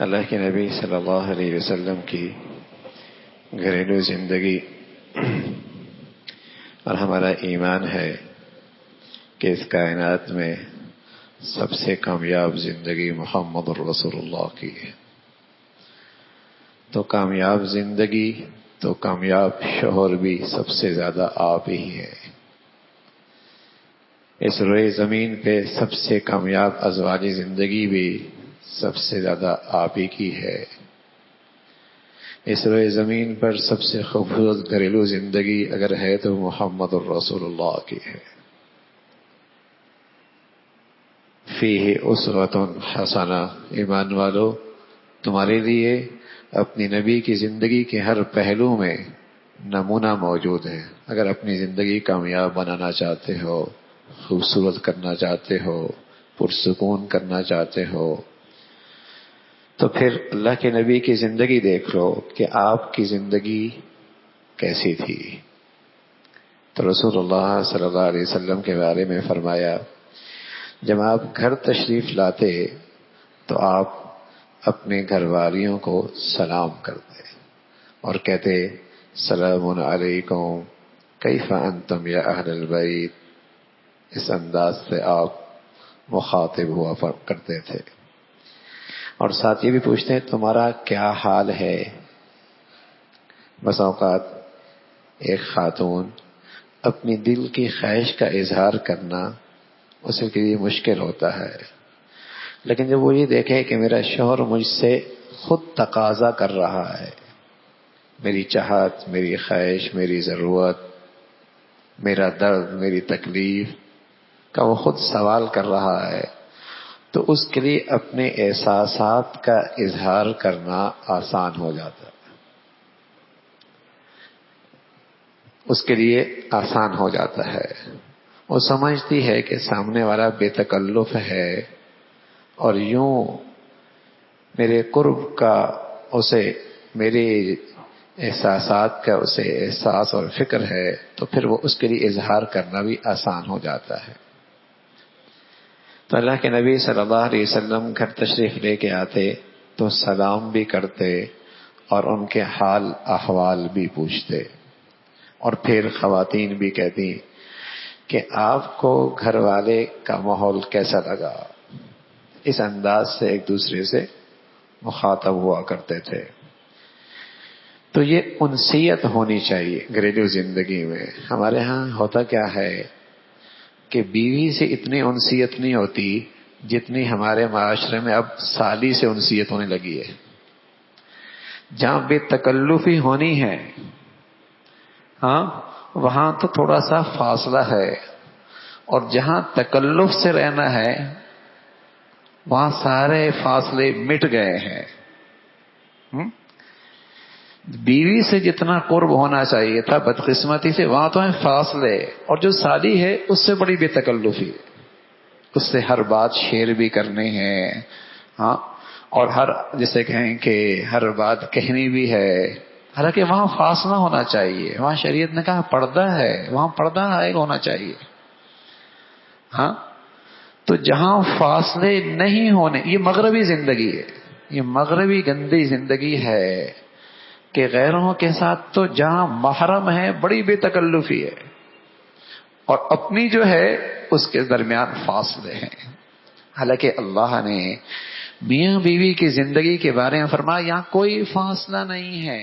اللہ کے نبی صلی اللہ علیہ وسلم کی گھریلو زندگی اور ہمارا ایمان ہے کہ اس کائنات میں سب سے کامیاب زندگی محمد الرسول اللہ کی ہے۔ تو کامیاب زندگی تو کامیاب شوہر بھی سب سے زیادہ آپ ہی ہے۔ اس روئے زمین پہ سب سے کامیاب ازواجی زندگی بھی سب سے زیادہ آپ ہی کی ہے۔ اس روئے زمین پر سب سے خوبصورت گھریلو زندگی اگر ہے تو محمد الرسول اللہ کی ہے۔ فیہ اسوۃ حسنہ، ایمان والو تمہارے لیے اپنی نبی کی زندگی کے ہر پہلو میں نمونہ موجود ہے۔ اگر اپنی زندگی کامیاب بنانا چاہتے ہو، خوبصورت کرنا چاہتے ہو، پرسکون کرنا چاہتے ہو، تو پھر اللہ کے نبی کی زندگی دیکھ لو کہ آپ کی زندگی کیسی تھی۔ تو رسول اللہ صلی اللہ علیہ وسلم کے بارے میں فرمایا، جب آپ گھر تشریف لاتے تو آپ اپنے گھر والیوں کو سلام کرتے اور کہتے سلام علیکم کیف انتم یا اہل البیت۔ اس انداز سے آپ مخاطب ہوا کرتے تھے، اور ساتھ یہ بھی پوچھتے ہیں تمہارا کیا حال ہے۔ بس اوقات ایک خاتون اپنی دل کی خواہش کا اظہار کرنا اس کے لیے مشکل ہوتا ہے، لیکن جب وہ یہ دیکھے کہ میرا شوہر مجھ سے خود تقاضا کر رہا ہے، میری چاہت، میری خواہش، میری ضرورت، میرا درد، میری تکلیف کا وہ خود سوال کر رہا ہے، تو اس کے لیے اپنے احساسات کا اظہار کرنا آسان ہو جاتا ہے، اس کے لیے آسان ہو جاتا ہے۔ وہ سمجھتی ہے کہ سامنے والا بے تکلف ہے اور یوں میرے قرب کا اسے، میرے احساسات کا اسے احساس اور فکر ہے، تو پھر وہ اس کے لیے اظہار کرنا بھی آسان ہو جاتا ہے۔ تو اللہ کے نبی صلی اللہ علیہ وسلم گھر تشریف لے کے آتے تو سلام بھی کرتے اور ان کے حال احوال بھی پوچھتے، اور پھر خواتین بھی کہتی کہ آپ کو گھر والے کا ماحول کیسا لگا۔ اس انداز سے ایک دوسرے سے مخاطب ہوا کرتے تھے۔ تو یہ انسیت ہونی چاہیے گھریلو زندگی میں۔ ہمارے ہاں ہوتا کیا ہے کہ بیوی سے اتنی انسیت نہیں ہوتی جتنی ہمارے معاشرے میں اب سالی سے انسیت ہونے لگی ہے۔ جہاں بے تکلفی ہونی ہے، ہاں وہاں تو تھوڑا سا فاصلہ ہے، اور جہاں تکلف سے رہنا ہے وہاں سارے فاصلے مٹ گئے ہیں۔ بیوی سے جتنا قرب ہونا چاہیے تھا بدقسمتی سے وہاں تو ہیں فاصلے، اور جو سالی ہے اس سے بڑی بے تکلفی، اس سے ہر بات شیئر بھی کرنی ہے، ہاں، اور ہر جسے کہیں کہ ہر بات کہنی بھی ہے، حالانکہ وہاں فاصلہ ہونا چاہیے۔ وہاں شریعت نے کہا پردہ ہے، وہاں پردہ عائل ہونا چاہیے، ہاں۔ تو جہاں فاصلے نہیں ہونے، یہ مغربی زندگی ہے، یہ مغربی گندی زندگی ہے کہ غیروں کے ساتھ تو جہاں محرم ہے بڑی بے تکلفی ہے، اور اپنی جو ہے اس کے درمیان فاصلے ہیں۔ حالانکہ اللہ نے میاں بیوی کی زندگی کے بارے میں فرمایا یہاں کوئی فاصلہ نہیں ہے،